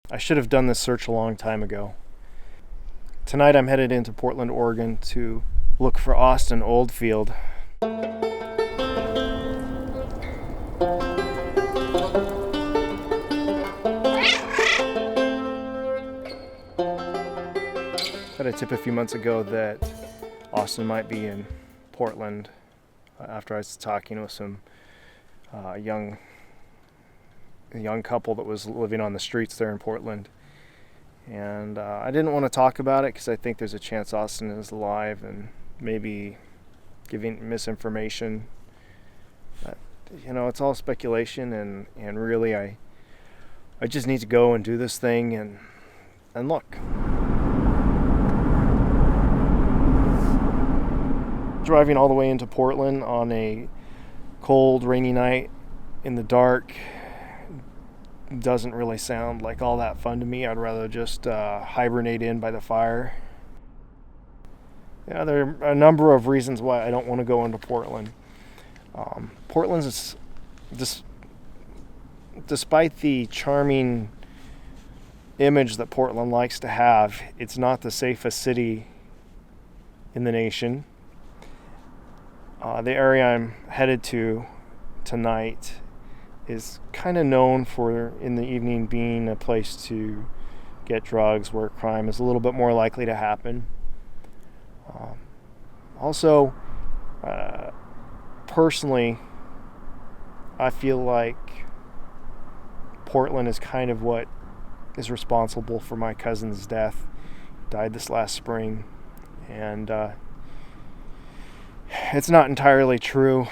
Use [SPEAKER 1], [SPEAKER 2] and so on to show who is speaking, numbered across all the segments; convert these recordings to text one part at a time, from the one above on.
[SPEAKER 1] I should have done this search a long time ago. Tonight I'm headed into Portland, Oregon to look for Austin Oldfield. Had a tip a few months ago that Austin might be in Portland after I was talking with some young couple that was living on the streets there in Portland. And I didn't want to talk about it because I think there's a chance Austin is alive and maybe giving misinformation. But, it's all speculation, and really I just need to go and do this thing and look. Driving all the way into Portland on a cold, rainy night in the dark doesn't really sound like all that fun to me. I'd rather just hibernate in by the fire. Yeah, there are a number of reasons why I don't want to go into Portland. Portland's despite the charming image that Portland likes to have, it's not the safest city in the nation. The area I'm headed to tonight is kind of known for, in the evening, being a place to get drugs where crime is a little bit more likely to happen. Also, personally, I feel like Portland is kind of what is responsible for my cousin's death. He died this last spring, and it's not entirely true.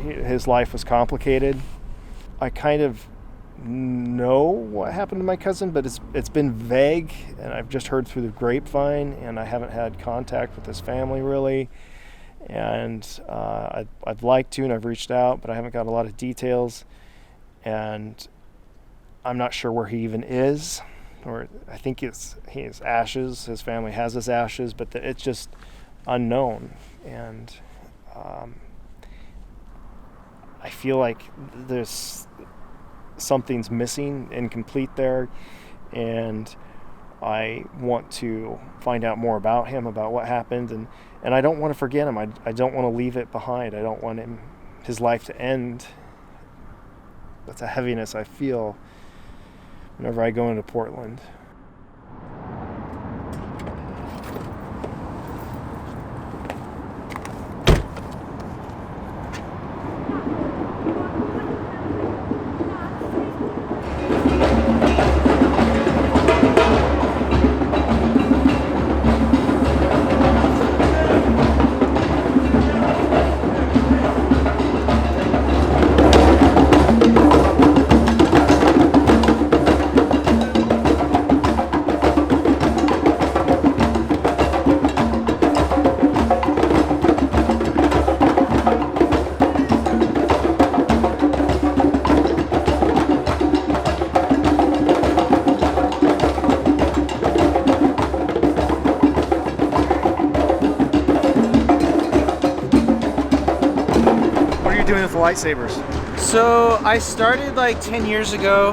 [SPEAKER 1] His life was complicated. I kind of know what happened to my cousin, but it's been vague, and I've just heard through the grapevine, and I haven't had contact with his family really. And I'd like to, and I've reached out, but I haven't got a lot of details, and I'm not sure where he even is. Or I think his ashes. His family has his ashes, but it's just unknown, and I feel like something's missing, incomplete there, and I want to find out more about him, about what happened, and I don't want to forget him. I don't want to leave it behind. I don't want his life to end. That's a heaviness I feel whenever I go into Portland. Doing with the lightsabers?
[SPEAKER 2] So I started like 10 years ago,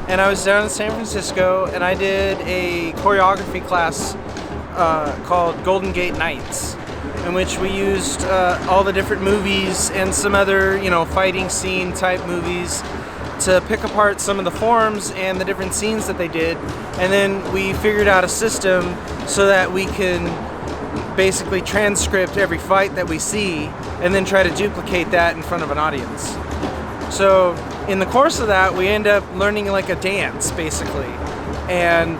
[SPEAKER 2] and I was down in San Francisco, and I did a choreography class called Golden Gate Nights, in which we used all the different movies and some other, fighting scene type movies to pick apart some of the forms and the different scenes that they did, and then we figured out a system so that we can basically transcript every fight that we see and then try to duplicate that in front of an audience. So in the course of that, we end up learning like a dance, basically. And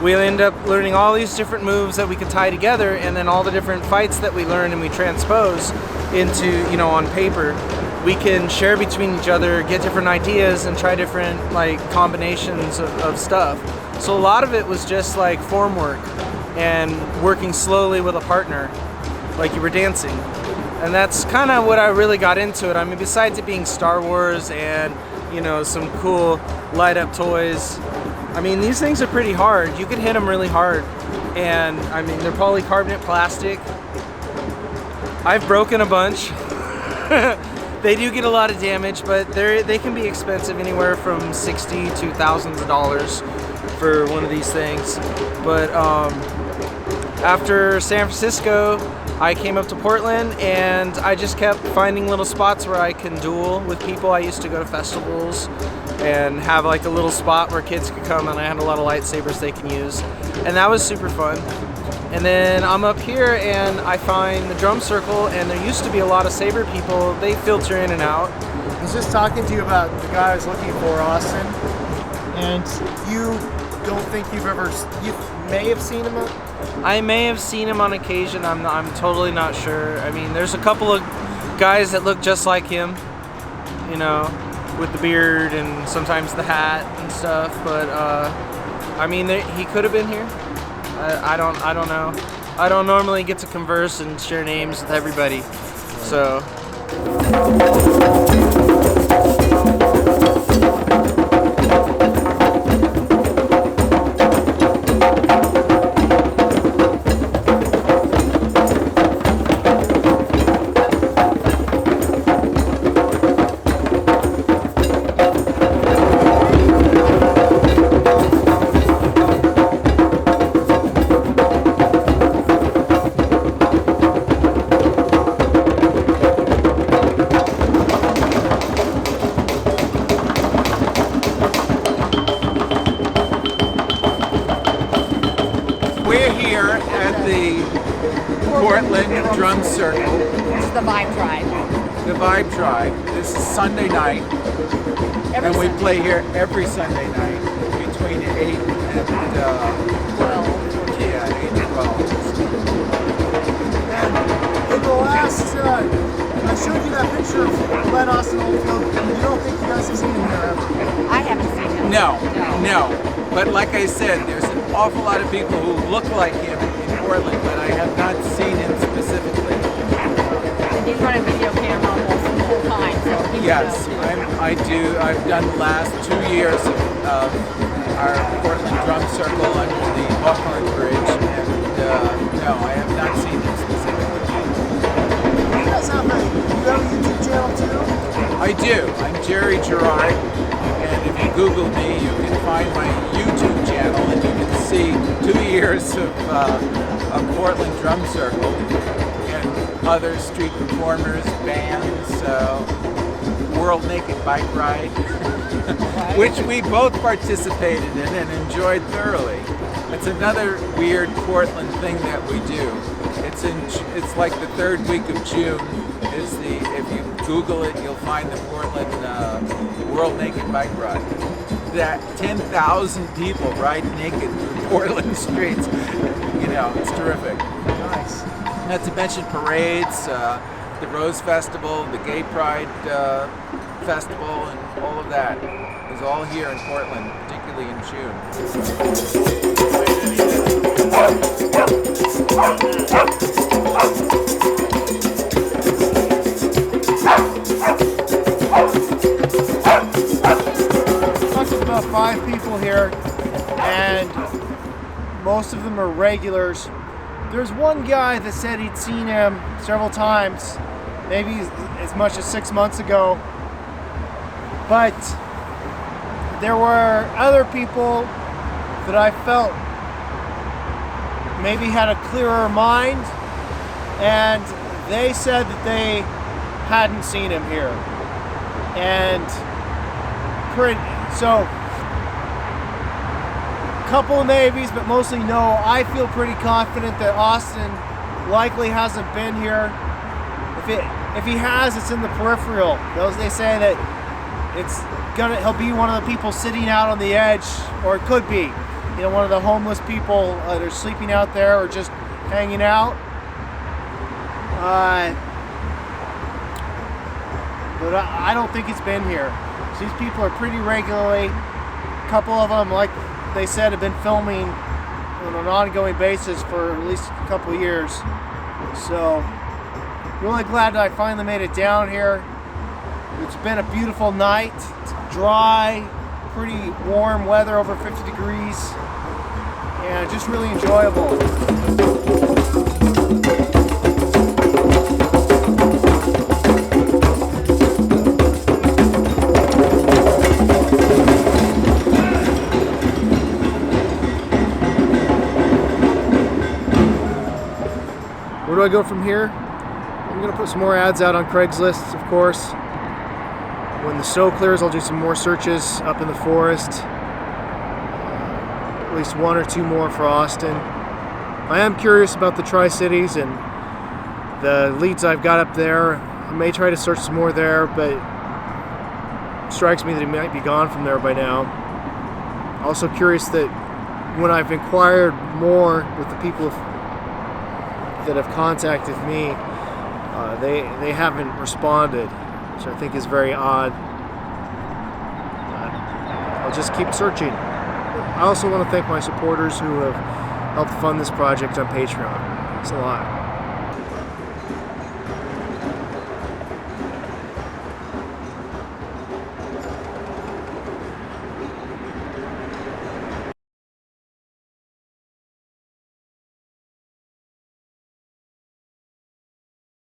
[SPEAKER 2] we end up learning all these different moves that we could tie together, and then all the different fights that we learn and we transpose into, on paper. We can share between each other, get different ideas, and try different combinations of stuff. So a lot of it was just like form work and working slowly with a partner, like you were dancing. And that's kind of what I really got into it. I mean, besides it being Star Wars and, some cool light up toys, I mean, these things are pretty hard. You can hit them really hard. And I mean, they're polycarbonate plastic. I've broken a bunch. They do get a lot of damage, but they can be expensive, anywhere from $60 to thousands of dollars for one of these things. But after San Francisco, I came up to Portland, and I just kept finding little spots where I can duel with people. I used to go to festivals and have like a little spot where kids could come, and I had a lot of lightsabers they can use, and that was super fun. And then I'm up here and I find the drum circle, and there used to be a lot of saber people. They filter in and out.
[SPEAKER 1] I was just talking to you about the guy I was looking for, Austin, and you don't think you may have seen him?
[SPEAKER 2] I may have seen him on occasion. I'm totally not sure. I mean, there's a couple of guys that look just like him, you know, with the beard and sometimes the hat and stuff. But I mean, he could have been here. I don't know. I don't normally get to converse and share names with everybody, so.
[SPEAKER 3] Portland Drum Circle.
[SPEAKER 4] This is the Vibe Tribe.
[SPEAKER 3] The Vibe Tribe. This is Sunday night. And we play here every Sunday night between 8 and 12. Yeah, 8 and 12.
[SPEAKER 1] And in the last, I showed you that picture of Austin Oldfield. You don't think you guys have seen him here ever?
[SPEAKER 4] I haven't seen him.
[SPEAKER 3] No. But like I said, there's an awful lot of people who look like him in Portland, but I have not seen him specifically.
[SPEAKER 4] And he's running video camera almost the whole time, so he
[SPEAKER 3] Yes, I do. I've done the last 2 years of our Portland Drum Circle under the Buckhorn Bridge, and no, I have not seen him specifically.
[SPEAKER 1] You guys have a YouTube channel too?
[SPEAKER 3] I do. I'm Jerry Gerard, and if you Google me, you can find my YouTube channel, and you can see 2 years of Portland Drum Circle and other street performers, bands, World Naked Bike Ride, which we both participated in and enjoyed thoroughly. It's another weird Portland thing that we do. It's like the third week of June. If you Google it, you'll find the Portland World Naked Bike Ride. That 10,000 people ride naked through Portland streets. You know, it's terrific.
[SPEAKER 1] Nice.
[SPEAKER 3] Not to mention parades, the Rose Festival, the Gay Pride Festival, and all of that is all here in Portland, particularly in June.
[SPEAKER 1] There's about 5 people here, and most of them are regulars. There's one guy that said he'd seen him several times, maybe as much as 6 months ago. But there were other people that I felt maybe had a clearer mind, and they said that they hadn't seen him here. And so, a couple of maybes, but mostly no. I feel pretty confident that Austin likely hasn't been here. If he has, it's in the peripheral. They say that he'll be one of the people sitting out on the edge, or it could be, one of the homeless people that are sleeping out there or just hanging out. But I don't think it's been here. These people are pretty regularly. A couple of them, like they said, have been filming on an ongoing basis for at least a couple of years. So, really glad that I finally made it down here. It's been a beautiful night. It's dry, pretty warm weather, over 50 degrees, and just really enjoyable. do I go from here? I'm going to put some more ads out on Craigslist, of course. When the snow clears, I'll do some more searches up in the forest. At least 1 or 2 more for Austin. I am curious about the Tri-Cities and the leads I've got up there. I may try to search some more there, but it strikes me that he might be gone from there by now. Also curious that when I've inquired more with the people that have contacted me, they haven't responded, which I think is very odd. I'll just keep searching. I also want to thank my supporters who have helped fund this project on Patreon. Thanks a lot.